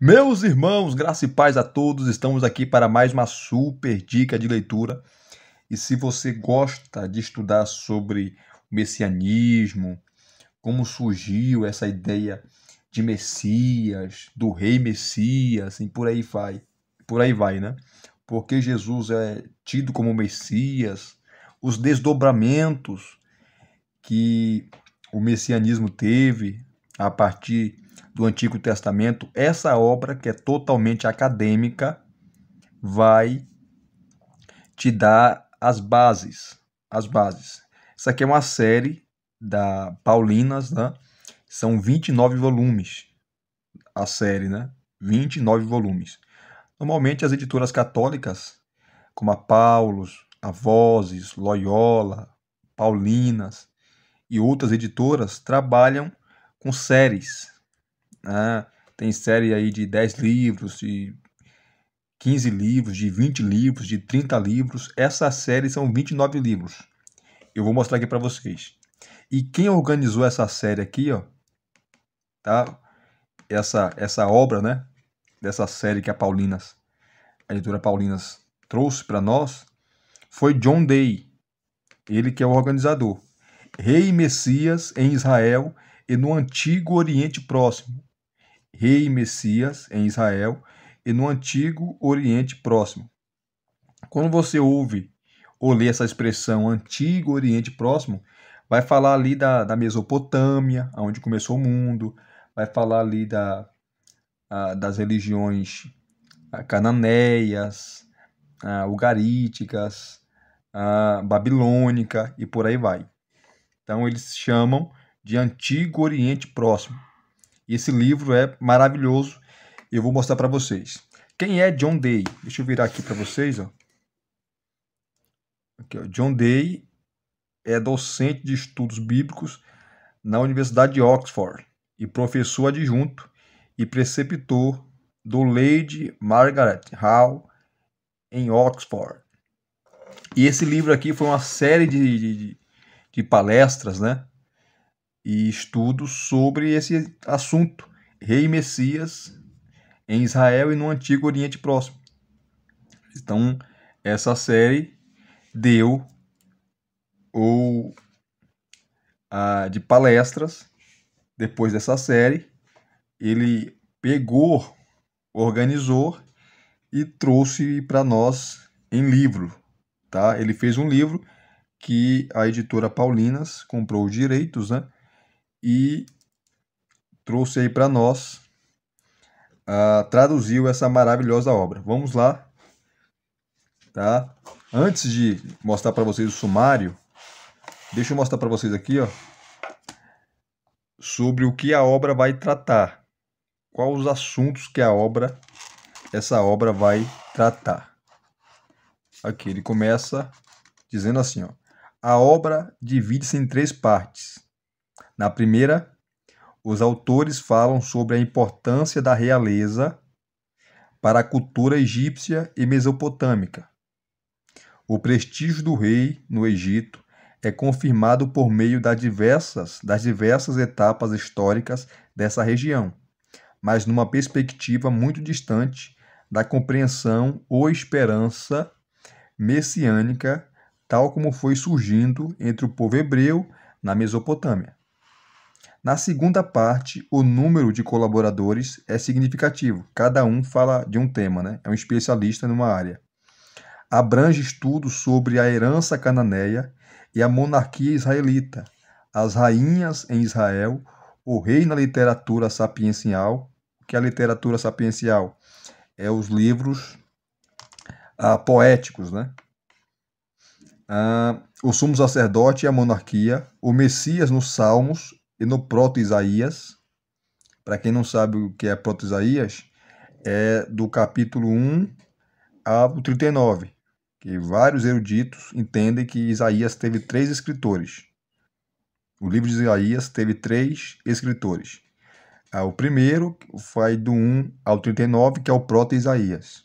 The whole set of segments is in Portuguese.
Meus irmãos, graça e paz a todos, estamos aqui para mais uma super dica de leitura. E se você gosta de estudar sobre o messianismo, como surgiu essa ideia de Messias, do rei Messias, e por aí vai, né? Porque Jesus é tido como Messias, os desdobramentos que o messianismo teve a partir do Antigo Testamento, essa obra, que é totalmente acadêmica, vai te dar as bases, as bases. Isso aqui é uma série da Paulinas, né? São 29 volumes a série, né? 29 volumes. Normalmente as editoras católicas, como a Paulus, a Vozes, Loyola, Paulinas e outras editoras, trabalham com séries, né? Tem série aí de 10 livros, de 15 livros, de 20 livros, de 30 livros. Essa série são 29 livros. Eu vou mostrar aqui para vocês. E quem organizou essa série aqui, ó, tá? Essa obra, né? Dessa série que a editora Paulinas trouxe para nós, foi John Day. Ele que é o organizador. Rei e Messias em Israel e no Antigo Oriente Próximo. Rei e Messias em Israel e no Antigo Oriente Próximo. Quando você ouve ou lê essa expressão Antigo Oriente Próximo, vai falar ali da Mesopotâmia, onde começou o mundo, vai falar ali das religiões cananeias, ugaríticas, babilônica e por aí vai. Então eles chamam de Antigo Oriente Próximo. Esse livro é maravilhoso. Eu vou mostrar para vocês. Quem é John Day? Deixa eu virar aqui para vocês. Ó. Aqui, ó. John Day é docente de estudos bíblicos na Universidade de Oxford e professor adjunto e preceptor do Lady Margaret Hall em Oxford. E esse livro aqui foi uma série de palestras, né? E estudos sobre esse assunto, Rei e Messias em Israel e no Antigo Oriente Próximo. Então, essa série deu de palestras. Depois dessa série, ele pegou, organizou e trouxe para nós em livro, tá? Ele fez um livro que a editora Paulinas comprou os direitos, né? E trouxe aí para nós, traduziu essa maravilhosa obra. Vamos lá, tá? Antes de mostrar para vocês o sumário, deixa eu mostrar para vocês aqui, ó, sobre o que a obra vai tratar. Quais os assuntos que essa obra vai tratar. Aqui ele começa dizendo assim, ó: a obra divide-se em 3 partes. Na primeira, os autores falam sobre a importância da realeza para a cultura egípcia e mesopotâmica. O prestígio do rei no Egito é confirmado por meio das diversas etapas históricas dessa região, mas numa perspectiva muito distante da compreensão ou esperança messiânica, tal como foi surgindo entre o povo hebreu na Mesopotâmia. Na segunda parte, o número de colaboradores é significativo. Cada um fala de um tema, né? É um especialista numa área. Abrange estudos sobre a herança cananeia e a monarquia israelita, as rainhas em Israel, o rei na literatura sapiencial. O que é a literatura sapiencial? É os livros poéticos, né? O sumo sacerdote e a monarquia, o Messias nos Salmos e no Proto-Isaías. Para quem não sabe o que é Proto-Isaías, é do capítulo 1 ao 39, que vários eruditos entendem que Isaías teve 3 escritores. O livro de Isaías teve 3 escritores. O primeiro foi do 1 ao 39, que é o Proto-Isaías.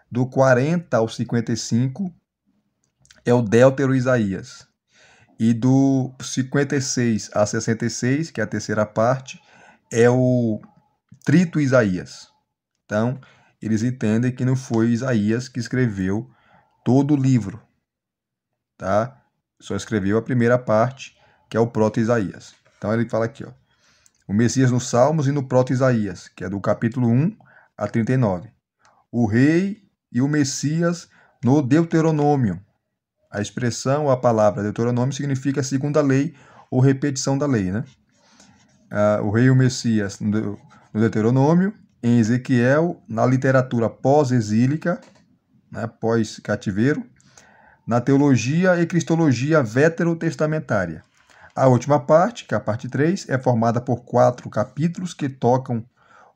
Do 40 ao 55 é o Deutero-Isaías. E do 56 a 66, que é a terceira parte, é o Trito Isaías. Então, eles entendem que não foi Isaías que escreveu todo o livro, tá? Só escreveu a primeira parte, que é o proto-Isaías. Então ele fala aqui, ó, o Messias nos Salmos e no proto-Isaías, que é do capítulo 1 a 39. O rei e o Messias no Deuteronômio. A expressão, a palavra Deuteronômio significa segunda lei ou repetição da lei, né? O rei e o Messias no Deuteronômio, em Ezequiel, na literatura pós-exílica, né, pós-cativeiro, na teologia e cristologia veterotestamentária. A última parte, que é a parte 3, é formada por 4 capítulos que tocam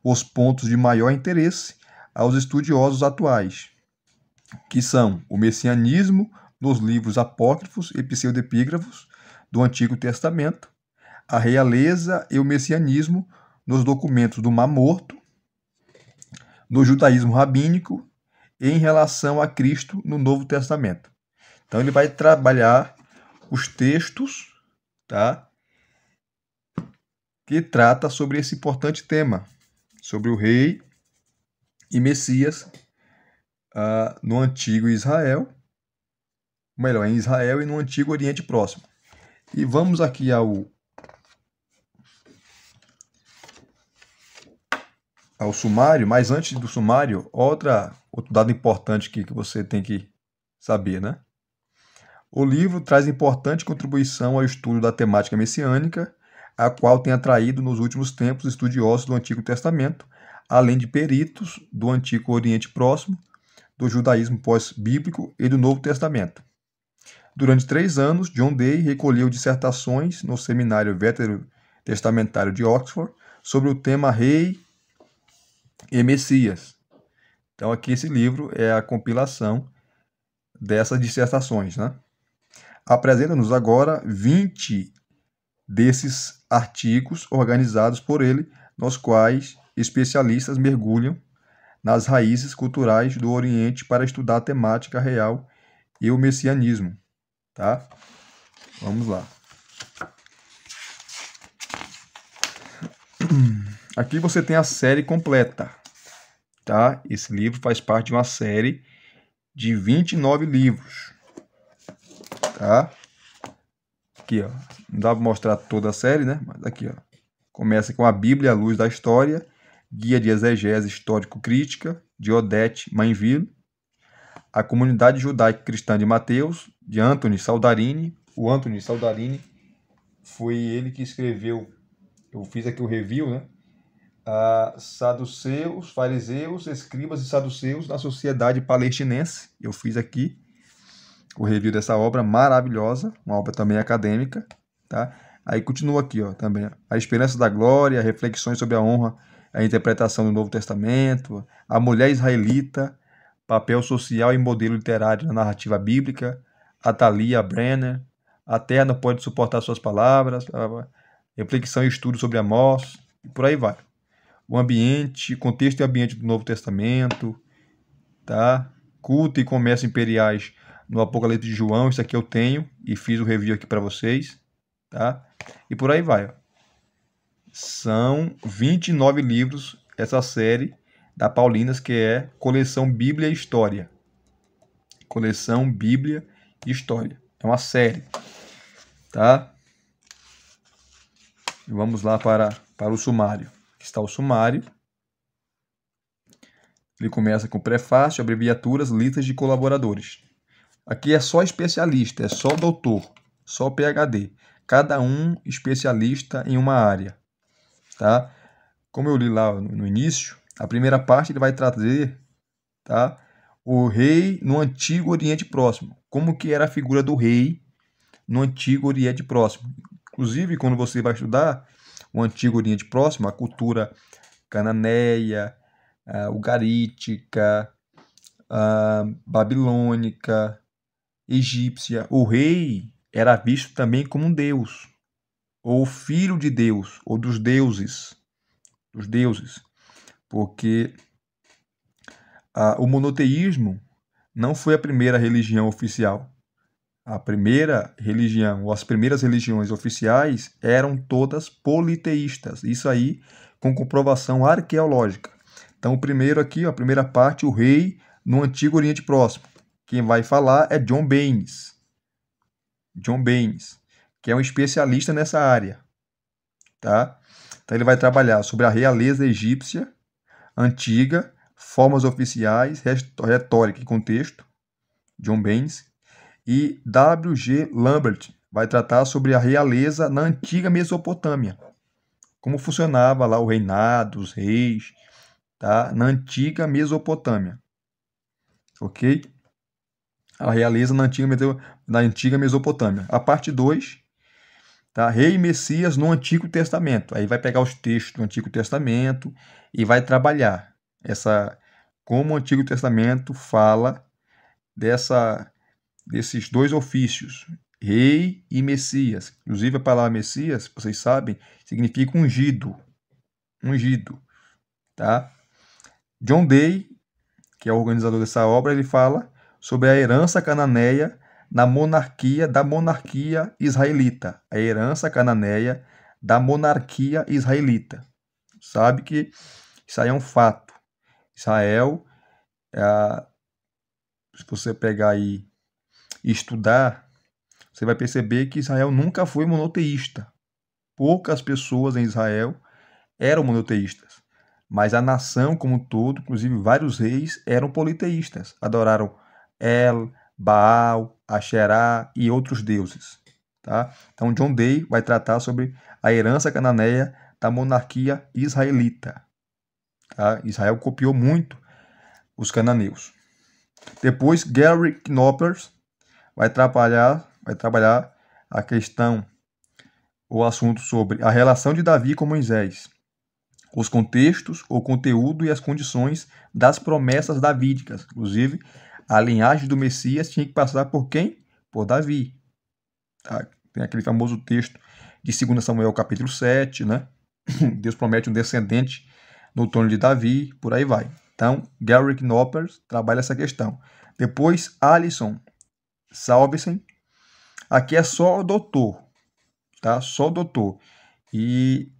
os pontos de maior interesse aos estudiosos atuais, que são o messianismo nos livros apócrifos e pseudepígrafos do Antigo Testamento, a realeza e o messianismo nos documentos do Mar Morto, no judaísmo rabínico e em relação a Cristo no Novo Testamento. Então ele vai trabalhar os textos, tá, que trata sobre esse importante tema, sobre o rei e Messias no antigo Israel, melhor, em Israel e no antigo Oriente Próximo. E vamos aqui ao sumário, mas antes do sumário, outro dado importante que você tem que saber, né? O livro traz importante contribuição ao estudo da temática messiânica, a qual tem atraído nos últimos tempos estudiosos do Antigo Testamento, além de peritos do Antigo Oriente Próximo, do judaísmo pós-bíblico e do Novo Testamento. Durante 3 anos, John Day recolheu dissertações no Seminário Veterotestamentário de Oxford sobre o tema Rei e Messias. Então aqui esse livro é a compilação dessas dissertações, né? Apresenta-nos agora 20 desses artigos organizados por ele, nos quais especialistas mergulham nas raízes culturais do Oriente para estudar a temática real e o messianismo, tá? Vamos lá. Aqui você tem a série completa, tá? Esse livro faz parte de uma série de 29 livros, tá? Aqui, ó, não dá para mostrar toda a série, né? Mas aqui, ó, começa com a Bíblia à Luz da História, Guia de Exegese Histórico-Crítica, de Odette Mainville, a Comunidade Judaica Cristã de Mateus, de Anthony Saldarini. O Anthony Saldarini foi ele que escreveu, eu fiz aqui o review, né? Saduceus, Fariseus, Escribas e Saduceus na Sociedade Palestinense. Eu fiz aqui o review dessa obra maravilhosa, uma obra também acadêmica, tá? Aí continua aqui, ó, também a Esperança da Glória, reflexões sobre a honra, a interpretação do Novo Testamento, a mulher israelita, papel social e modelo literário na narrativa bíblica, a Thalia Brenner, a terra não pode suportar suas palavras, a reflexão e estudo sobre Amós, e por aí vai. O ambiente, contexto e ambiente do Novo Testamento, tá? Culto e comércio imperiais no Apocalipse de João, isso aqui eu tenho e fiz o review aqui para vocês, tá? E por aí vai, ó. São 29 livros essa série da Paulinas, que é Coleção Bíblia e História. Coleção Bíblia e História. É uma série, tá? E vamos lá para o sumário. Aqui está o sumário. Ele começa com prefácio, abreviaturas, listas de colaboradores. Aqui é só especialista, é só doutor, só PhD. Cada um especialista em uma área, tá? Como eu li lá no início, a primeira parte ele vai trazer, tá, o rei no Antigo Oriente Próximo. Como que era a figura do rei no Antigo Oriente Próximo. Inclusive, quando você vai estudar o Antigo Oriente Próximo, a cultura cananeia, ugarítica, babilônica, egípcia, o rei era visto também como um deus, ou filho de Deus, ou dos deuses, porque o monoteísmo não foi a primeira religião oficial. A primeira religião, ou as primeiras religiões oficiais eram todas politeístas, isso aí com comprovação arqueológica. Então, o primeiro aqui, ó, a primeira parte, o rei no Antigo Oriente Próximo. Quem vai falar é John Baines. John Baines, que é um especialista nessa área, tá? Então, ele vai trabalhar sobre a realeza egípcia antiga, formas oficiais, retórica e contexto, John Baines. E W.G. Lambert vai tratar sobre a realeza na antiga Mesopotâmia, como funcionava lá o reinado, os reis, tá? Na antiga Mesopotâmia, ok? A realeza na antiga Mesopotâmia. A parte 2, tá? Rei e Messias no Antigo Testamento. Aí vai pegar os textos do Antigo Testamento e vai trabalhar como o Antigo Testamento fala desses dois ofícios, rei e Messias. Inclusive a palavra Messias, vocês sabem, significa ungido. Ungido, tá? John Day, que é o organizador dessa obra, ele fala sobre a herança cananeia da monarquia israelita. A herança cananeia da monarquia israelita. Sabe que isso aí é um fato. Israel, se você pegar aí e estudar, você vai perceber que Israel nunca foi monoteísta. Poucas pessoas em Israel eram monoteístas. Mas a nação como um todo, inclusive vários reis, eram politeístas. Adoraram El, Baal, Asherá e outros deuses. Tá? Então, John Day vai tratar sobre a herança cananeia da monarquia israelita. Tá? Israel copiou muito os cananeus. Depois, Gary Knoppers vai trabalhar a questão, o assunto sobre a relação de Davi com Moisés, os contextos, o conteúdo e as condições das promessas davídicas. Inclusive, a linhagem do Messias tinha que passar por quem? Por Davi. Tá? Tem aquele famoso texto de 2 Samuel capítulo 7, né? Deus promete um descendente no trono de Davi, por aí vai. Então, Gary Knoppers trabalha essa questão. Depois, Alison Salvesen. Aqui é só o doutor, tá? Só o doutor. E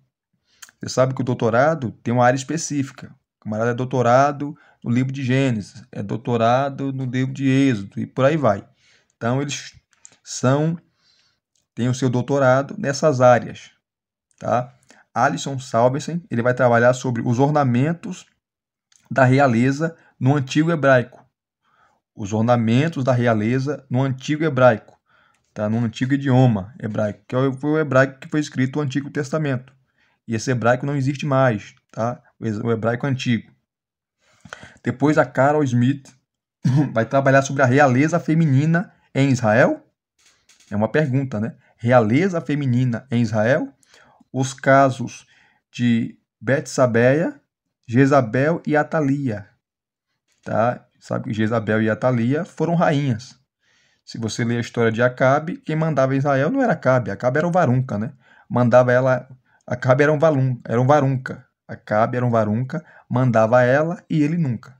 você sabe que o doutorado tem uma área específica. O camarada é doutorado no livro de Gênesis, é doutorado no livro de Êxodo e por aí vai. Então, eles têm o seu doutorado nessas áreas, tá? Alison Salvesen, ele vai trabalhar sobre os ornamentos da realeza no antigo hebraico. Os ornamentos da realeza no antigo hebraico, tá? No antigo idioma hebraico, que foi o hebraico que foi escrito no Antigo Testamento. E esse hebraico não existe mais, tá? O hebraico antigo. Depois a Carol Smith vai trabalhar sobre a realeza feminina em Israel. É uma pergunta, né? Realeza feminina em Israel. Os casos de Betsabeia, Jezabel e Atalia, tá? Sabe que Jezabel e Atalia foram rainhas. Se você ler a história de Acabe, quem mandava em Israel não era Acabe era o Varunca, né? Mandava ela, Acabe era um Varunca. Acabe era um Varunca, mandava ela e ele nunca.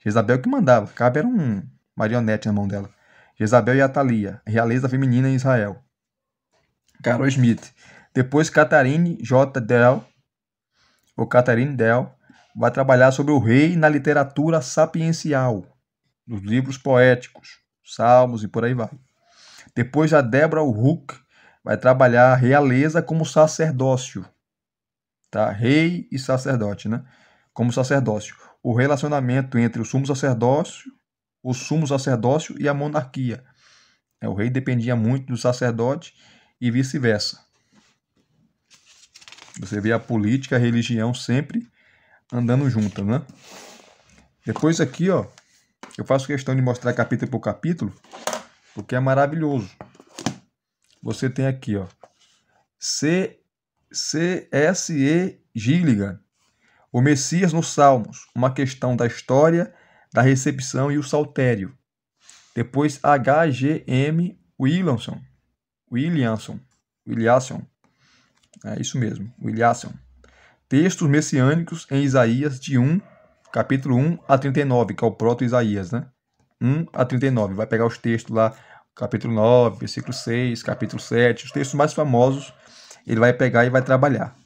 Jezabel que mandava, Acabe era um marionete na mão dela. Jezabel e Atalia, realeza feminina em Israel. Carol Smith. Depois Catherine J. Dell, ou Catherine Dell, vai trabalhar sobre o rei na literatura sapiencial, nos livros poéticos, salmos e por aí vai. Depois a Deborah Hook vai trabalhar a realeza como sacerdócio, tá? Rei e sacerdote, né? Como sacerdócio. O relacionamento entre o sumo sacerdócio e a monarquia. O rei dependia muito do sacerdote e vice-versa. Você vê a política e a religião sempre andando juntas, né? Depois aqui, ó, eu faço questão de mostrar capítulo por capítulo, porque é maravilhoso. Você tem aqui, ó, C.S.E. Gilligan, o Messias nos Salmos, uma questão da história, da recepção e o saltério. Depois H.G.M. Williamson. É isso mesmo, Williamson. Textos messiânicos em Isaías de capítulo 1 a 39, que é o proto-Isaías, né? 1 a 39. Vai pegar os textos lá, capítulo 9, versículo 6, capítulo 7, os textos mais famosos, ele vai pegar e vai trabalhar.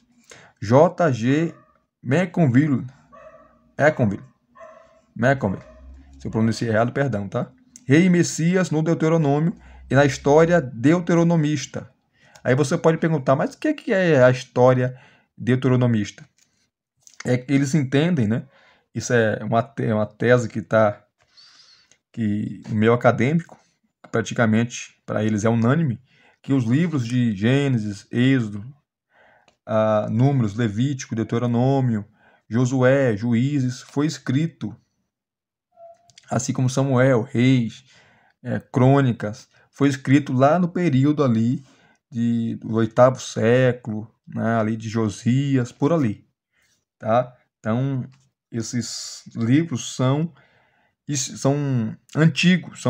J.G. Manconville, Macconville. Se eu pronunciei errado, perdão, tá? Rei e Messias no Deuteronômio e na história deuteronomista. Aí você pode perguntar, mas o que é a história deuteronomista? É que eles entendem, né? Isso é uma tese que no meio acadêmico, praticamente para eles é unânime, que os livros de Gênesis, Êxodo, Números, Levítico, Deuteronômio, Josué, Juízes, foi escrito, assim como Samuel, Reis, Crônicas, foi escrito lá no período ali do 8º século, né, ali de Josias, por ali, tá? Então, esses livros são antigos,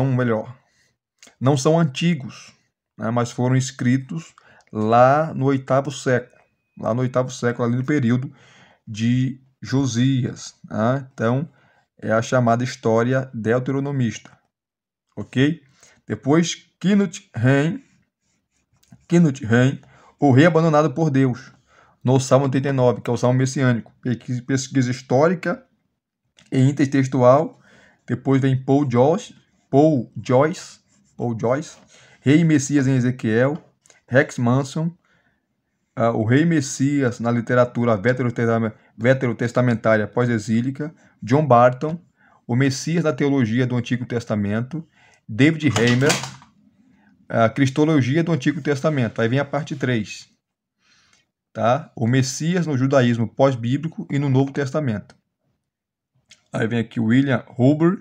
não são antigos, né, mas foram escritos lá no 8º século, ali no período de Josias, né? Então, é a chamada história deuteronomista, ok? Depois, Knut Rein, o rei abandonado por Deus, no Salmo 89, que é o Salmo messiânico, pesquisa histórica e intertextual. Depois vem Paul Joyce, Rei e Messias em Ezequiel, Rex Manson, o Rei Messias na literatura veterotestamentária pós-exílica, John Barton, o Messias na teologia do Antigo Testamento, David Heimer, a Cristologia do Antigo Testamento. Aí vem a parte 3. Tá? O Messias no judaísmo pós-bíblico e no Novo Testamento. Aí vem aqui William Huber,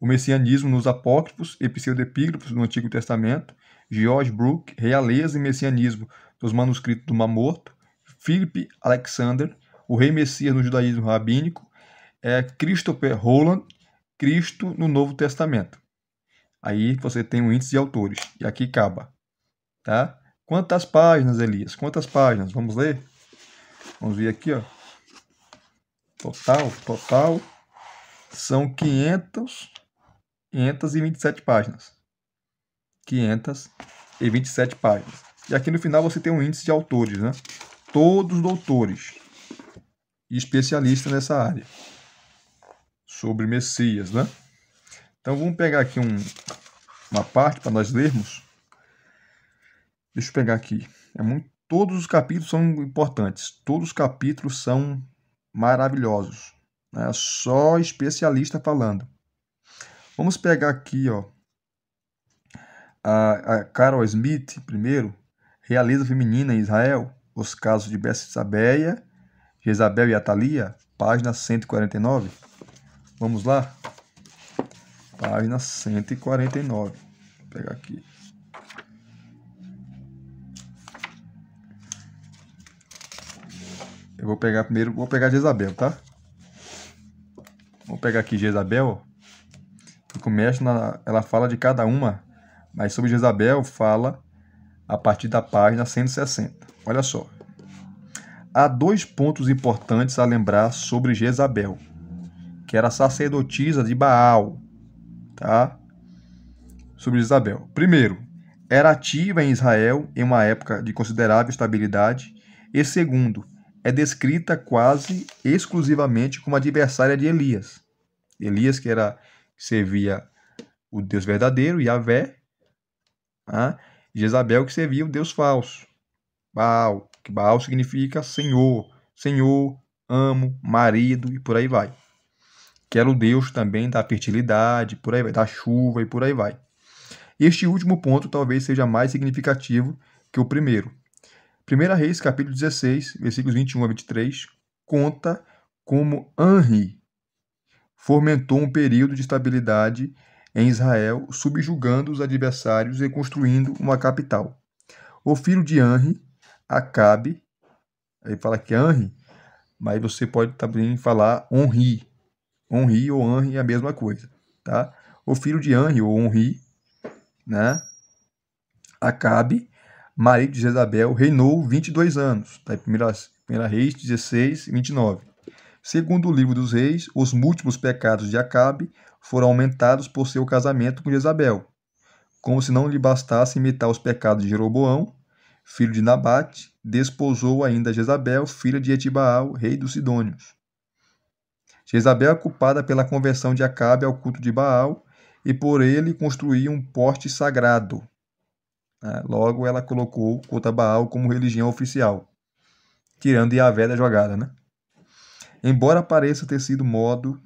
o messianismo nos apócrifos e pseudepígrafos do Antigo Testamento, George Brooke, realeza e messianismo dos manuscritos do Mar Morto, Philip Alexander, o rei Messias no judaísmo rabínico, Christopher Holland, Cristo no Novo Testamento. Aí você tem um índice de autores, e aqui acaba. Tá? Quantas páginas, Elias? Quantas páginas? Vamos ler? Vamos ver aqui, ó. Total são 527 páginas. 527 páginas. E aqui no final você tem um índice de autores, né? Todos doutores e especialistas nessa área sobre Messias, né? Então vamos pegar aqui uma parte para nós lermos. Deixa eu pegar aqui. Todos os capítulos são importantes. Todos os capítulos são maravilhosos. Né? Só especialista falando. Vamos pegar aqui, ó, a Carol Smith, primeiro, Realeza Feminina em Israel, os casos de Betsabeia, Jezabel e Atalia, página 149. Vamos lá? Página 149. Vou pegar aqui. Eu vou pegar primeiro, Jezabel, tá? Vou pegar aqui Jezabel. E começa ela fala de cada uma, mas sobre Jezabel fala a partir da página 160. Olha só. Há 2 pontos importantes a lembrar sobre Jezabel, que era sacerdotisa de Baal, tá? Sobre Jezabel. Primeiro, era ativa em Israel em uma época de considerável estabilidade. E segundo, é descrita quase exclusivamente como adversária de Elias. Elias, que servia o Deus verdadeiro, Yahvé, né? Jezabel, que servia o Deus falso, Baal, que Baal significa Senhor, amo, marido e por aí vai. Que era o Deus também da fertilidade, por aí vai, da chuva e por aí vai. Este último ponto talvez seja mais significativo que o primeiro. 1 Reis, capítulo 16, versículos 21 a 23, conta como Anri fomentou um período de estabilidade em Israel, subjugando os adversários e construindo uma capital. O filho de Anri, Acabe, aí fala que é Anri, mas você pode também falar Onri. Onri ou Anri é a mesma coisa, tá? O filho de Anri ou Onri, né? Acabe, marido de Jezabel, reinou 22 anos. Tá? 1 Reis 16, 29. Segundo o livro dos reis, os múltiplos pecados de Acabe foram aumentados por seu casamento com Jezabel, como se não lhe bastasse imitar os pecados de Jeroboão, filho de Nabate, desposou ainda Jezabel, filha de Etibaal, rei dos Sidônios. Jezabel é culpada pela conversão de Acabe ao culto de Baal e por ele construir um poste sagrado. Logo, ela colocou o culto a Baal como religião oficial, tirando Yahvé da jogada, né? Embora pareça ter sido moda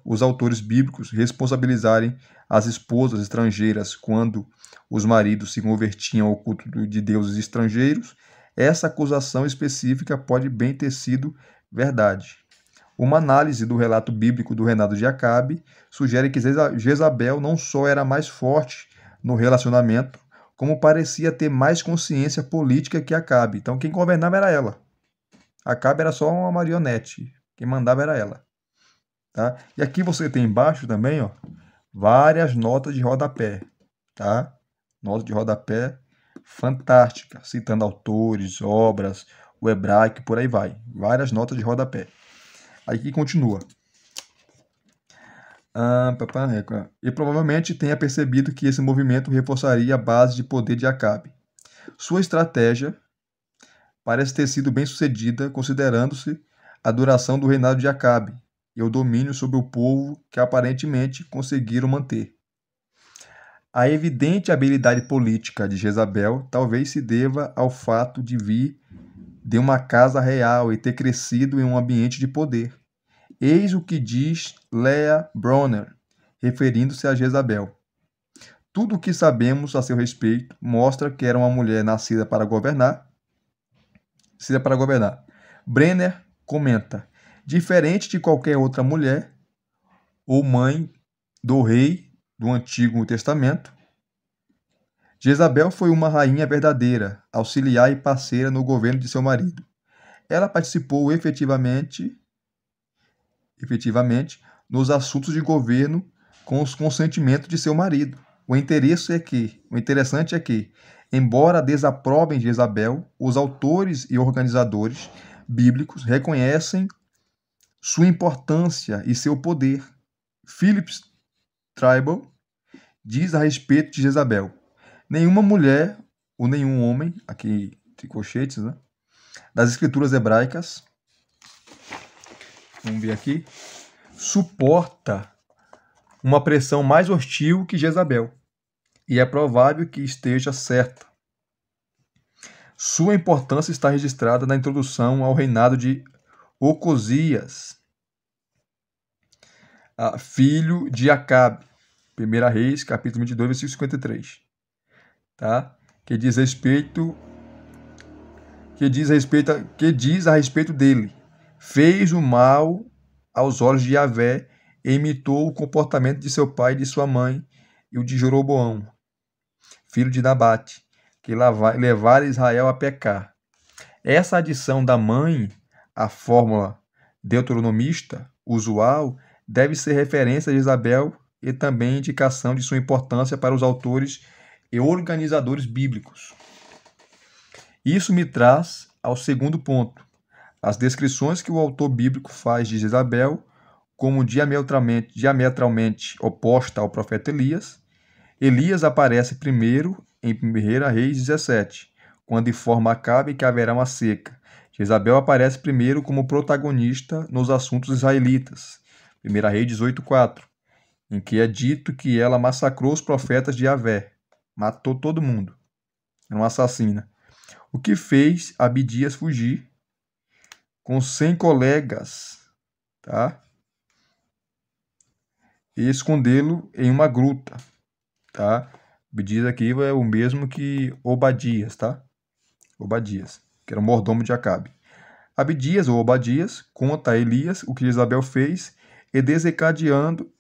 os autores bíblicos responsabilizarem as esposas estrangeiras quando os maridos se convertiam ao culto de deuses estrangeiros, essa acusação específica pode bem ter sido verdade. Uma análise do relato bíblico do reinado de Acabe sugere que Jezabel não só era mais forte no relacionamento, como parecia ter mais consciência política que Acabe. Então quem governava era ela. Acabe era só uma marionete. Quem mandava era ela. Tá? E aqui você tem embaixo também, ó, várias notas de rodapé. Tá? Notas de rodapé fantástica, citando autores, obras, o hebraico, por aí vai. Várias notas de rodapé. Aqui continua. E provavelmente tenha percebido que esse movimento reforçaria a base de poder de Acabe. Sua estratégia parece ter sido bem sucedida, considerando-se a duração do reinado de Acabe e o domínio sobre o povo que aparentemente conseguiram manter. A evidente habilidade política de Jezabel talvez se deva ao fato de vir de uma casa real e ter crescido em um ambiente de poder. Eis o que diz Leah Bronner, referindo-se a Jezabel. Tudo o que sabemos a seu respeito mostra que era uma mulher nascida para governar. Brenner comenta: diferente de qualquer outra mulher ou mãe do rei do Antigo Testamento, Jezabel foi uma rainha verdadeira, auxiliar e parceira no governo de seu marido. Ela participou efetivamente nos assuntos de governo com os consentimentos de seu marido. O interessante é que, embora desaprovem Jezabel, os autores e organizadores bíblicos reconhecem sua importância e seu poder. Phillips Tribal diz a respeito de Jezabel: nenhuma mulher ou nenhum homem, aqui de colchetes, né, das escrituras hebraicas, vamos ver aqui, suporta uma pressão mais hostil que Jezabel. E é provável que esteja certa. Sua importância está registrada na introdução ao reinado de Ocosias, filho de Acabe. 1 Reis, capítulo 22, versículo 53. Tá? Que diz a respeito dele. Fez o mal aos olhos de Yahvé e imitou o comportamento de seu pai e de sua mãe e o de Jeroboão, filho de Nabate, que levara Israel a pecar. Essa adição da mãe à fórmula deuteronomista usual deve ser referência a Jezabel e também indicação de sua importância para os autores e organizadores bíblicos. Isso me traz ao segundo ponto. As descrições que o autor bíblico faz de Jezabel como diametralmente oposta ao profeta Elias. Elias aparece primeiro em 1 Reis 17, quando informa Acabe que haverá uma seca. Jezabel aparece primeiro como protagonista nos assuntos israelitas. 1 Reis 18:4, em que é dito que ela massacrou os profetas de Yahvé, matou todo mundo, era uma assassina. O que fez Abidias fugir com 100 colegas, tá? E escondê-lo em uma gruta, tá? Abidias aqui é o mesmo que Obadias, tá? Obadias, que era o mordomo de Acabe. Abidias ou Obadias conta a Elias o que Jezabel fez e desencadeando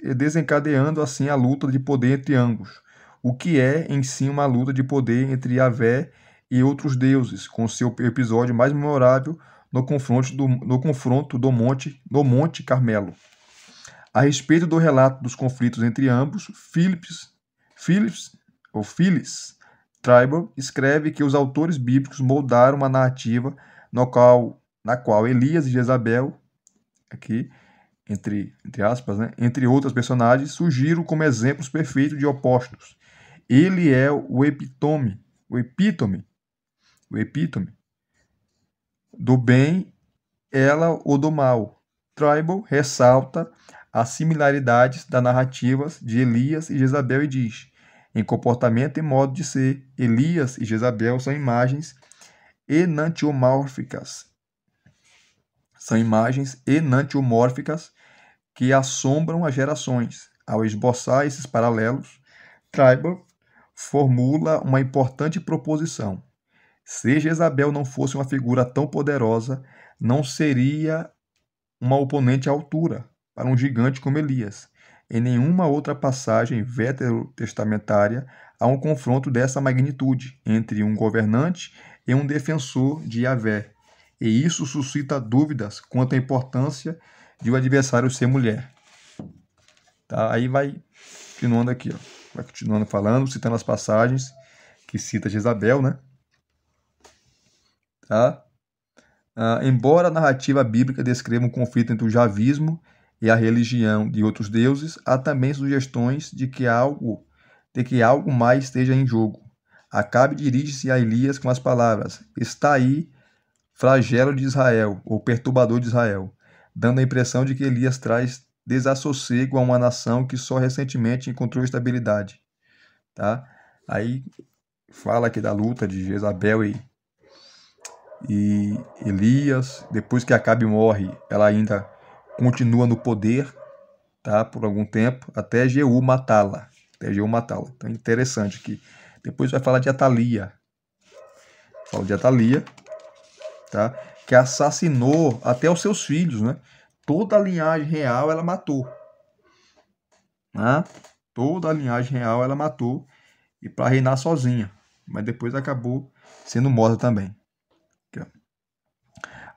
assim a luta de poder entre ambos, o que é em si uma luta de poder entre Yahvé e outros deuses, com seu episódio mais memorável no confronto do Monte Carmelo. A respeito do relato dos conflitos entre ambos, Phillips Tribal escreve que os autores bíblicos moldaram uma narrativa na qual Elias e Jezabel, aqui, entre aspas, né, entre outras personagens, surgiram como exemplos perfeitos de opostos. Ele é o epítome do bem ela o do mal. Tribal ressalta as similaridades das narrativas de Elias e Jezabel e diz: em comportamento e modo de ser, Elias e Jezabel são imagens enantiomórficas. São imagens enantiomórficas que assombram as gerações. Ao esboçar esses paralelos, Tribal formula uma importante proposição. Se Jezabel não fosse uma figura tão poderosa, não seria uma oponente à altura para um gigante como Elias. Em nenhuma outra passagem veterotestamentária há um confronto dessa magnitude entre um governante e um defensor de Yahvé. E isso suscita dúvidas quanto à importância de o adversário ser mulher. Tá? Aí vai continuando aqui, ó. Vai continuando falando, citando as passagens que cita Jezabel, né? Tá? Embora a narrativa bíblica descreva um conflito entre o javismo e a religião de outros deuses, há também sugestões de que algo mais esteja em jogo. Acabe dirige-se a Elias com as palavras: está aí, flagelo de Israel, ou perturbador de Israel, dando a impressão de que Elias traz desassossego a uma nação que só recentemente encontrou estabilidade. Tá? Aí fala aqui da luta de Jezabel e Elias. Depois que Acabe morre, ela ainda continua no poder, tá? Por algum tempo, até Jeú matá-la. Então é interessante que depois vai falar de Atalia. Fala de Atalia, tá? Que assassinou até os seus filhos, né? Toda a linhagem real ela matou. Né? Toda a linhagem real ela matou e para reinar sozinha. Mas depois acabou sendo morta também.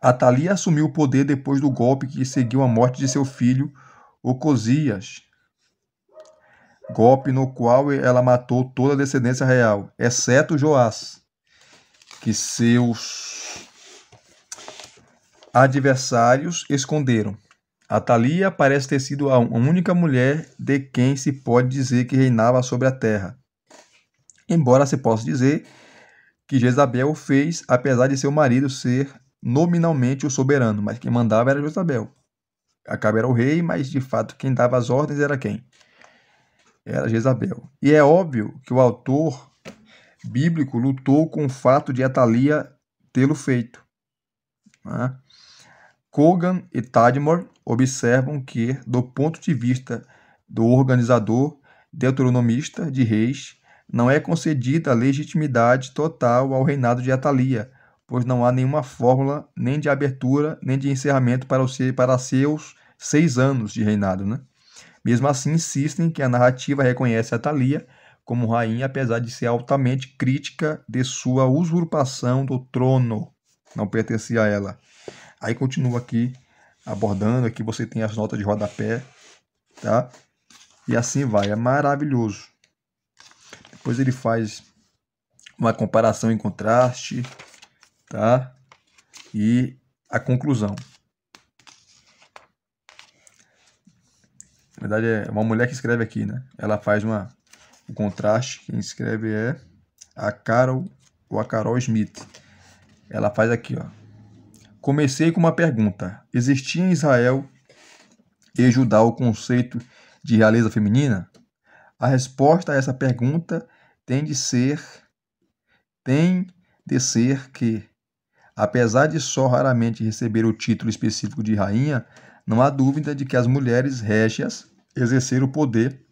Atalia assumiu o poder depois do golpe que seguiu a morte de seu filho, Ocosias. Golpe no qual ela matou toda a descendência real, exceto Joás, que seus adversários esconderam. Atalia parece ter sido a única mulher de quem se pode dizer que reinava sobre a terra. Embora se possa dizer que Jezabel fez, apesar de seu marido ser nominalmente o soberano, mas quem mandava era Jezabel. Acabe era o rei, mas de fato quem dava as ordens era quem? Era Jezabel. E é óbvio que o autor bíblico lutou com o fato de Atalia tê-lo feito. Né? Kogan e Tadmor observam que, do ponto de vista do organizador deuteronomista de reis, não é concedida legitimidade total ao reinado de Atalia, pois não há nenhuma fórmula nem de abertura nem de encerramento para seus 6 anos de reinado. Né? Mesmo assim, insistem que a narrativa reconhece Atalia como rainha, apesar de ser altamente crítica de sua usurpação do trono. Não pertencia a ela. Aí continua aqui abordando, aqui você tem as notas de rodapé, tá? E assim vai, é maravilhoso. Depois ele faz uma comparação em contraste, tá? E a conclusão. Na verdade é uma mulher que escreve aqui, né? Ela faz um contraste, quem escreve é a Carol ou a Carol Smith. Ela faz aqui, ó. Comecei com uma pergunta. Existia em Israel e Judá o conceito de realeza feminina? A resposta a essa pergunta tem de ser que, apesar de só raramente receber o título específico de rainha, não há dúvida de que as mulheres régias exerceram o poder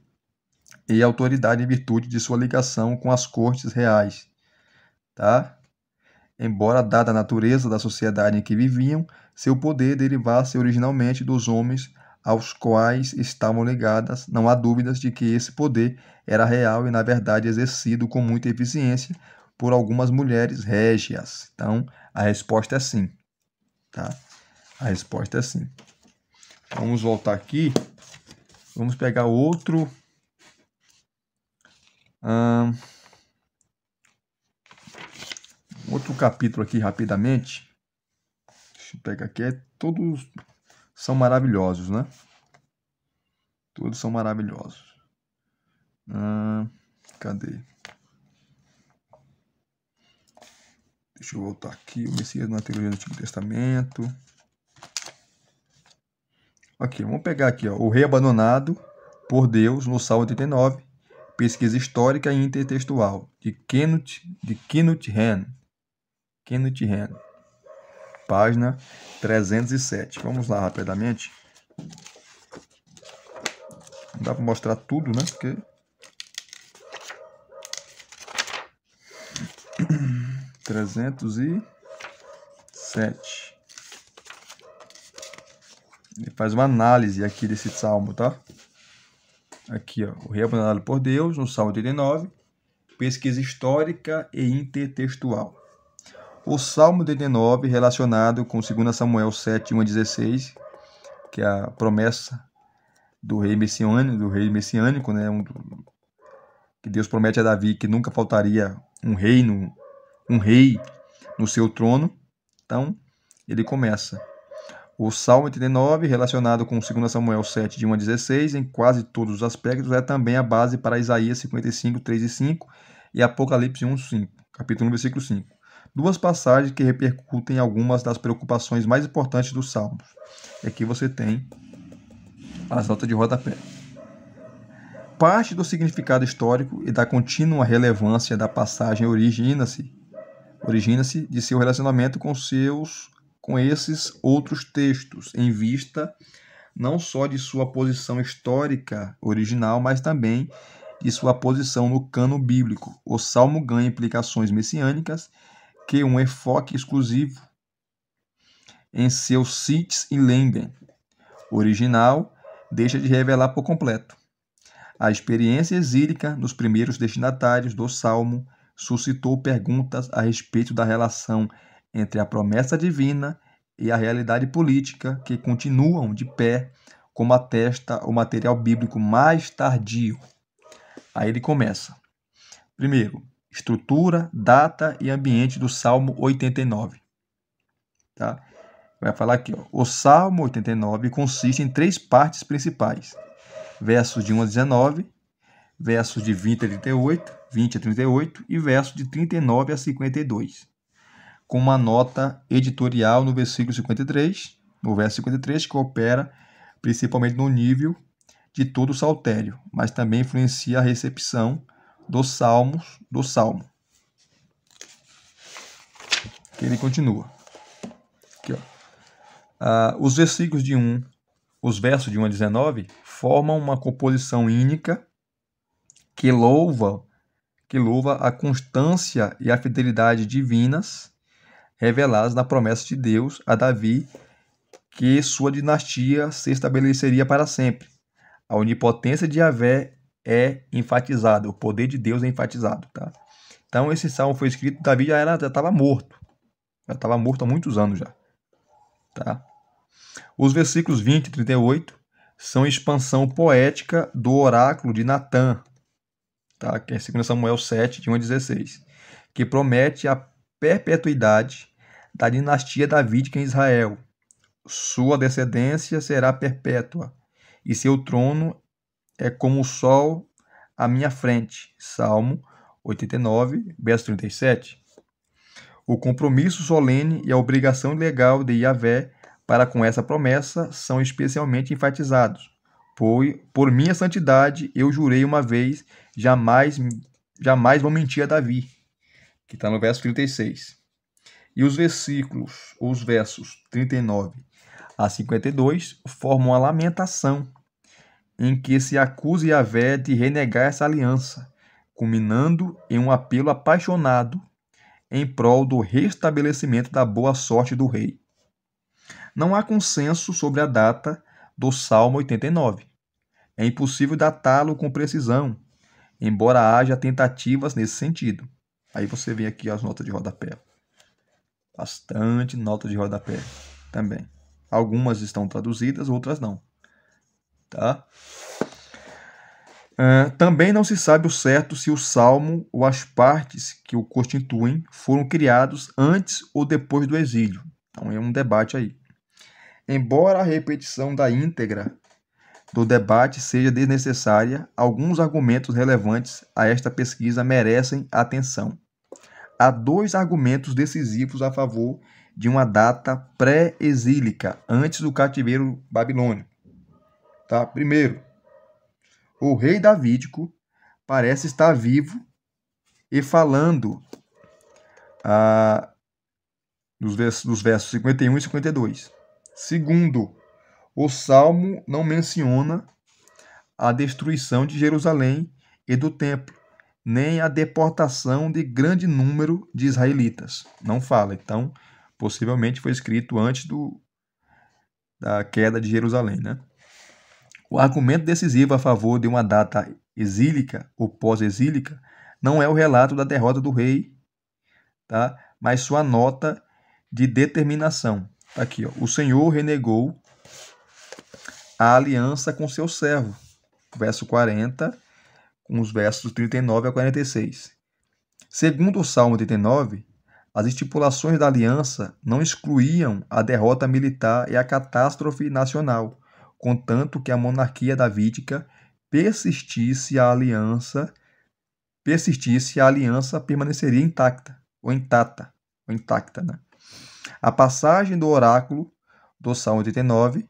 e autoridade em virtude de sua ligação com as cortes reais, tá? Embora, dada a natureza da sociedade em que viviam, seu poder derivasse originalmente dos homens aos quais estavam ligadas, não há dúvidas de que esse poder era real e, na verdade, exercido com muita eficiência por algumas mulheres régias. Então, a resposta é sim. Tá? A resposta é sim. Vamos voltar aqui. Vamos pegar outro capítulo aqui rapidamente. Deixa eu pegar aqui. Todos são maravilhosos, né? Todos são maravilhosos. Cadê? Deixa eu voltar aqui. O Messias na teologia do Antigo Testamento. Ok, vamos pegar aqui, ó, o rei abandonado por Deus, no Salmo 89, pesquisa histórica e intertextual, de Knut Hahn, página 307. Vamos lá rapidamente. Não dá para mostrar tudo, né? Porque 307. Ele faz uma análise aqui desse salmo, tá? Aqui, ó, o rei abandonado por Deus, no Salmo 89, pesquisa histórica e intertextual. O Salmo 89, relacionado com 2 Samuel 7, 1 a 16, que é a promessa do rei messiânico, né? Que Deus promete a Davi que nunca faltaria um rei no seu trono. Então, ele começa. O Salmo 89, relacionado com 2 Samuel 7, de 1 a 16, em quase todos os aspectos, é também a base para Isaías 55, 3 e 5 e Apocalipse 1, 5, capítulo 1, versículo 5. Duas passagens que repercutem algumas das preocupações mais importantes dos Salmos. E aqui você tem as notas de rodapé. Parte do significado histórico e da contínua relevância da passagem origina-se de seu relacionamento com esses outros textos, em vista não só de sua posição histórica original, mas também de sua posição no cano bíblico. O Salmo ganha implicações messiânicas que um enfoque exclusivo em seu Sitz e Leben original deixa de revelar por completo. A experiência exílica nos primeiros destinatários do Salmo suscitou perguntas a respeito da relação entre a promessa divina e a realidade política que continuam de pé, como atesta o material bíblico mais tardio. Aí ele começa. Primeiro, estrutura, data e ambiente do Salmo 89. Tá? Vai falar aqui, ó. O Salmo 89 consiste em 3 partes principais. Versos de 1 a 19, versos de 20 a 38 e versos de 39 a 52. Com uma nota editorial no versículo 53, no verso 53, que opera principalmente no nível de todo o saltério, mas também influencia a recepção dos salmos do salmo. Que ele continua. Aqui, ó. Os versos de 1 a 19 formam uma composição ínica que louva a constância e a fidelidade divinas reveladas na promessa de Deus a Davi, que sua dinastia se estabeleceria para sempre. A onipotência de Yahvé é enfatizada, o poder de Deus é enfatizado. Tá? Então, esse salmo foi escrito, Davi já estava morto. Já estava morto há muitos anos já. Tá? Os versículos 20 e 38 são expansão poética do oráculo de Natã, tá? Que é 2 Samuel 7, de 1 a 16, que promete a perpetuidade da dinastia davídica em Israel. Sua descendência será perpétua, e seu trono é como o sol à minha frente. Salmo 89, verso 37. O compromisso solene e a obrigação legal de Yahvé para com essa promessa são especialmente enfatizados. Por minha santidade eu jurei uma vez, jamais vou mentir a Davi, que está no verso 36. E os versos 39 a 52 formam a lamentação, em que se acusa Yahvé de renegar essa aliança, culminando em um apelo apaixonado em prol do restabelecimento da boa sorte do rei. Não há consenso sobre a data do Salmo 89. É impossível datá-lo com precisão, embora haja tentativas nesse sentido. Aí você vê aqui as notas de rodapé. Bastante nota de rodapé também. Algumas estão traduzidas, outras não. Tá? Também não se sabe o certo se o salmo ou as partes que o constituem foram criados antes ou depois do exílio. Então é um debate aí. Embora a repetição da íntegra do debate seja desnecessária, alguns argumentos relevantes a esta pesquisa merecem atenção. Há 2 argumentos decisivos a favor de uma data pré-exílica, antes do cativeiro babilônico. Tá? Primeiro, o rei davídico parece estar vivo e falando dos versos 51 e 52. Segundo, o Salmo não menciona a destruição de Jerusalém e do templo, nem a deportação de grande número de israelitas. Não fala. Então, possivelmente foi escrito antes da queda de Jerusalém, né? O argumento decisivo a favor de uma data exílica ou pós-exílica não é o relato da derrota do rei, tá? Mas sua nota de determinação. Tá aqui, ó. O Senhor renegou a aliança com seu servo. Verso 40, com os versos 39 a 46. Segundo o Salmo 89, as estipulações da aliança não excluíam a derrota militar e a catástrofe nacional, contanto que a monarquia davídica persistisse, a aliança permaneceria intacta, né? A passagem do oráculo do Salmo 89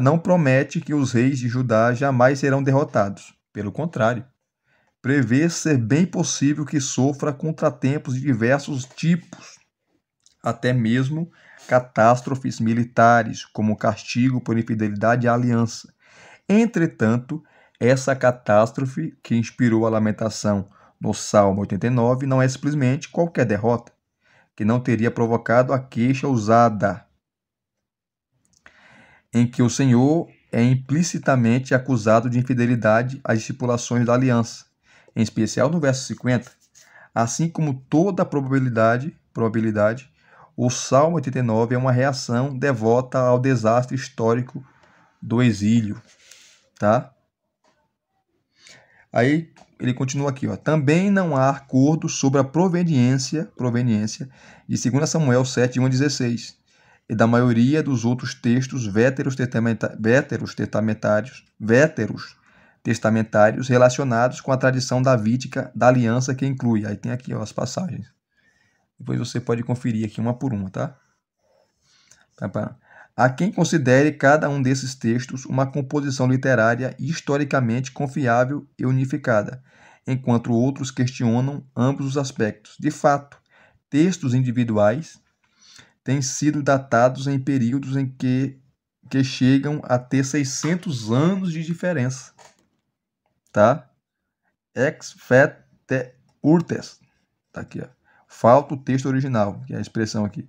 não promete que os reis de Judá jamais serão derrotados. Pelo contrário, prevê ser bem possível que sofra contratempos de diversos tipos, até mesmo catástrofes militares, como castigo por infidelidade à aliança. Entretanto, essa catástrofe que inspirou a lamentação no Salmo 89 não é simplesmente qualquer derrota, que não teria provocado a queixa ousada, em que o Senhor é implicitamente acusado de infidelidade às estipulações da aliança, em especial no verso 50. Assim como toda probabilidade, o Salmo 89 é uma reação devota ao desastre histórico do exílio, tá? Aí ele continua aqui, ó. Também não há acordo sobre a proveniência de 2 Samuel 7, 1 a 16, e da maioria dos outros textos véteros testamentários relacionados com a tradição davídica da aliança, que inclui. Aí tem aqui, ó, as passagens. Depois você pode conferir aqui uma por uma, tá? Há quem considere cada um desses textos uma composição literária historicamente confiável e unificada, enquanto outros questionam ambos os aspectos. De fato, textos individuais têm sido datados em períodos em que chegam a ter 600 anos de diferença. Tá? Ex fete urtes. Tá aqui, ó. Falta o texto original, que é a expressão aqui.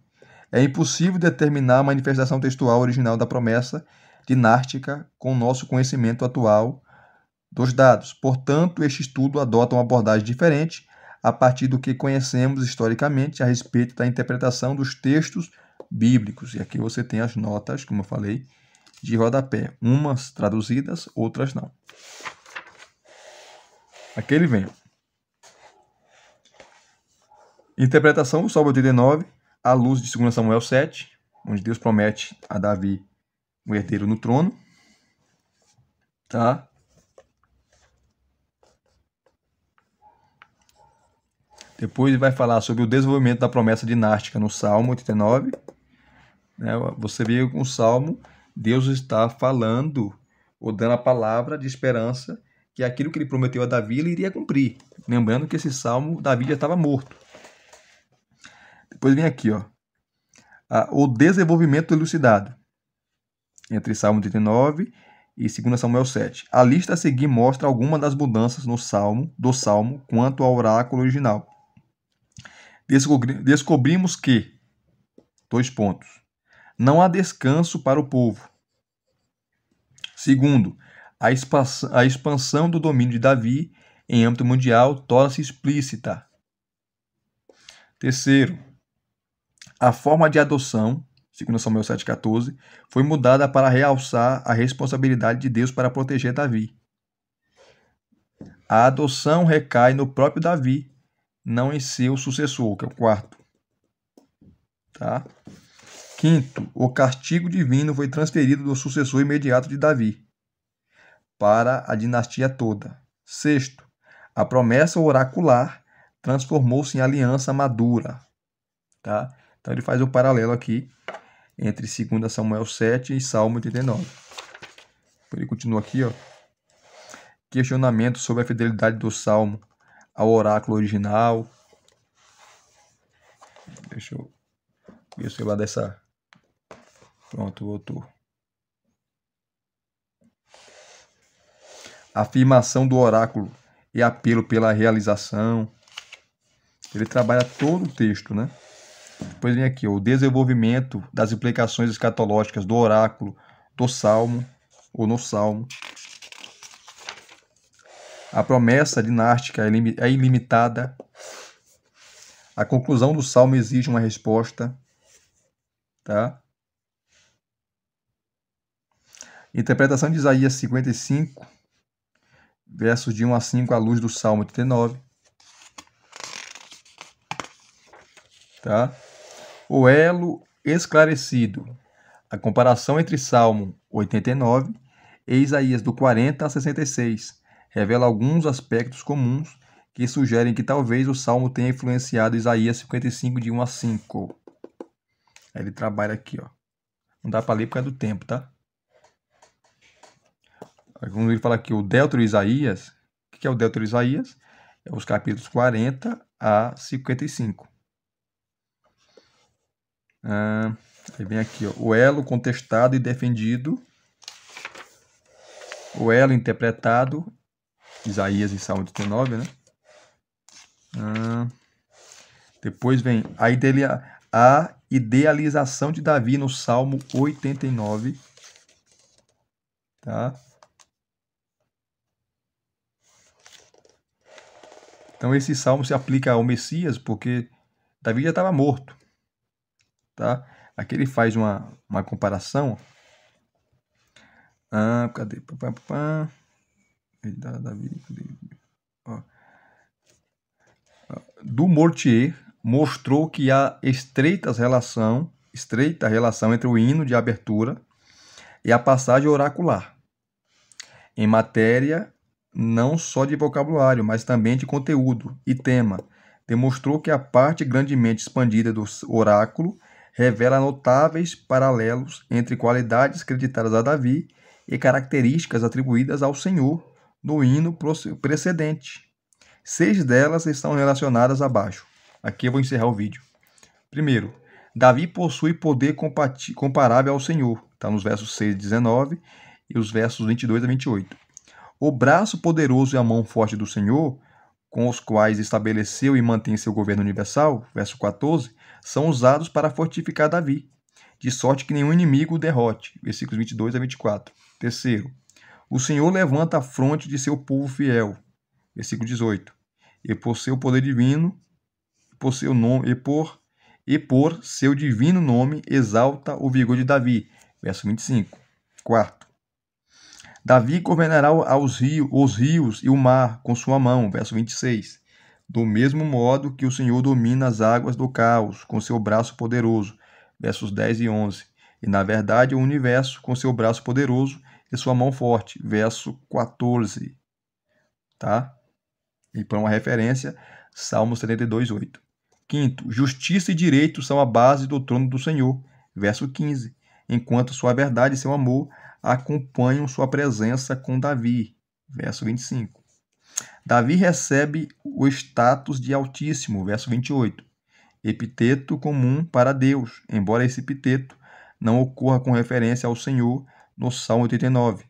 É impossível determinar a manifestação textual original da promessa dinástica com o nosso conhecimento atual dos dados. Portanto, este estudo adota uma abordagem diferente a partir do que conhecemos historicamente a respeito da interpretação dos textos bíblicos. E aqui você tem as notas, como eu falei, de rodapé. Umas traduzidas, outras não. Aqui ele vem. Interpretação do Salmo 89, à luz de 2 Samuel 7, onde Deus promete a Davi um herdeiro no trono. Tá? Depois ele vai falar sobre o desenvolvimento da promessa dinástica no Salmo 89. Né? Você vê com o Salmo, Deus está falando ou dando a palavra de esperança que aquilo que ele prometeu a Davi, ele iria cumprir. Lembrando que esse Salmo, Davi já estava morto. Depois vem aqui, ó, o desenvolvimento elucidado entre Salmo 39 e 2 Samuel 7. A lista a seguir mostra algumas das mudanças do Salmo quanto ao oráculo original. Descobrimos que, 2 pontos, não há descanso para o povo. Segundo, a expansão do domínio de Davi em âmbito mundial torna-se explícita. Terceiro, a forma de adoção, 2 Samuel 7,14, foi mudada para realçar a responsabilidade de Deus para proteger Davi. A adoção recai no próprio Davi, não em seu sucessor, que é o quarto. Tá? Quinto, o castigo divino foi transferido do sucessor imediato de Davi para a dinastia toda. Sexto, a promessa oracular transformou-se em aliança madura. Tá? Então ele faz o paralelo aqui entre 2 Samuel 7 e Salmo 89. Ele continua aqui, ó. Questionamento sobre a fidelidade do salmo ao oráculo original. Deixa eu ver se eu lá dessa. Pronto, voltou. Afirmação do oráculo e apelo pela realização. Ele trabalha todo o texto, né? Depois vem aqui, ó, o desenvolvimento das implicações escatológicas do oráculo do salmo ou no salmo. A promessa dinástica é ilimitada. A conclusão do salmo exige uma resposta, tá? Interpretação de Isaías 55, versos de 1 a 5, à luz do Salmo 89. Tá? O elo esclarecido. A comparação entre Salmo 89 e Isaías do 40 a 66 revela alguns aspectos comuns que sugerem que talvez o Salmo tenha influenciado Isaías 55 de 1 a 5. Aí ele trabalha aqui, ó. Não dá para ler por causa do tempo, tá? Quando ele fala aqui o Deutero Isaías, o que é o Deutero Isaías? É os capítulos 40 a 55. Aí vem aqui, ó, o elo contestado e defendido, o elo interpretado, Isaías e Salmo 39, né? Depois vem a idealização de Davi no Salmo 89, tá? Então esse salmo se aplica ao Messias porque Davi já estava morto, tá? Aqui ele faz uma comparação. Cadê? Davi. Do Mortier mostrou que há estreita relação entre o hino de abertura e a passagem oracular, em matéria não só de vocabulário, mas também de conteúdo e tema. Demonstrou que a parte grandemente expandida do oráculo revela notáveis paralelos entre qualidades creditadas a Davi e características atribuídas ao Senhor no hino precedente. 6 delas estão relacionadas abaixo. Aqui eu vou encerrar o vídeo. Primeiro, Davi possui poder comparável ao Senhor. Está nos versos 6 e 19 e os versos 22 a 28. O braço poderoso e a mão forte do Senhor, com os quais estabeleceu e mantém seu governo universal, verso 14, são usados para fortificar Davi, de sorte que nenhum inimigo o derrote, versículos 22 a 24. Terceiro, o Senhor levanta a fronte de seu povo fiel, versículo 18, e por seu poder divino, por seu nome, e por seu divino nome exalta o vigor de Davi, verso 25. Quarto, Davi governará os rios e o mar com sua mão, verso 26. Do mesmo modo que o Senhor domina as águas do caos com seu braço poderoso, versos 10 e 11. E, na verdade, o universo com seu braço poderoso e sua mão forte, verso 14. Tá? E para uma referência, Salmo 72, 8. Quinto, justiça e direito são a base do trono do Senhor, verso 15. Enquanto sua verdade e seu amor acompanham sua presença com Davi, verso 25. Davi recebe o status de Altíssimo, verso 28. Epiteto comum para Deus, embora esse epiteto não ocorra com referência ao Senhor no Salmo 89.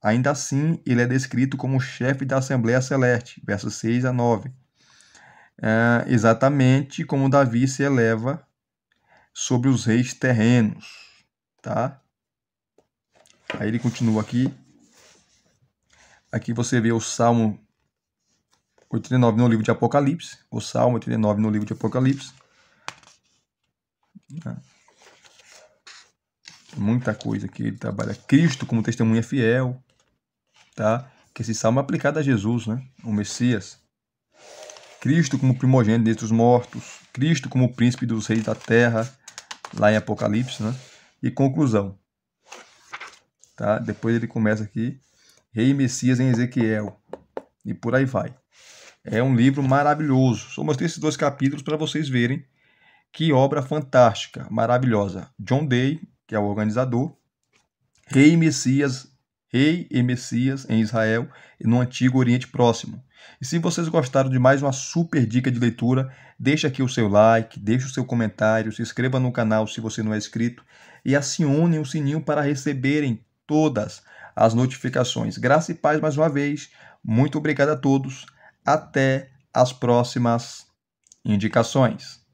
Ainda assim, ele é descrito como chefe da Assembleia Celeste, versos 6 a 9. Exatamente como Davi se eleva sobre os reis terrenos, tá? Aí ele continua aqui. Aqui você vê o Salmo 89 no livro de Apocalipse. O Salmo 89 no livro de Apocalipse. Muita coisa aqui. Ele trabalha Cristo como testemunha fiel. Tá? Que esse salmo é aplicado a Jesus, né? O Messias. Cristo como primogênito dentre os mortos. Cristo como príncipe dos reis da terra. Lá em Apocalipse, né? E conclusão. Tá? Depois ele começa aqui, Rei e Messias em Ezequiel, e por aí vai. É um livro maravilhoso. Só mostrei esses 2 capítulos para vocês verem que obra fantástica, maravilhosa. John Day, que é o organizador, Rei e Messias rei e Messias em Israel e no Antigo Oriente Próximo. E se vocês gostaram de mais uma super dica de leitura, deixa aqui o seu like, deixa o seu comentário, se inscreva no canal se você não é inscrito e acione o sininho para receberem todas as notificações. Graça e paz mais uma vez. Muito obrigado a todos. Até as próximas indicações.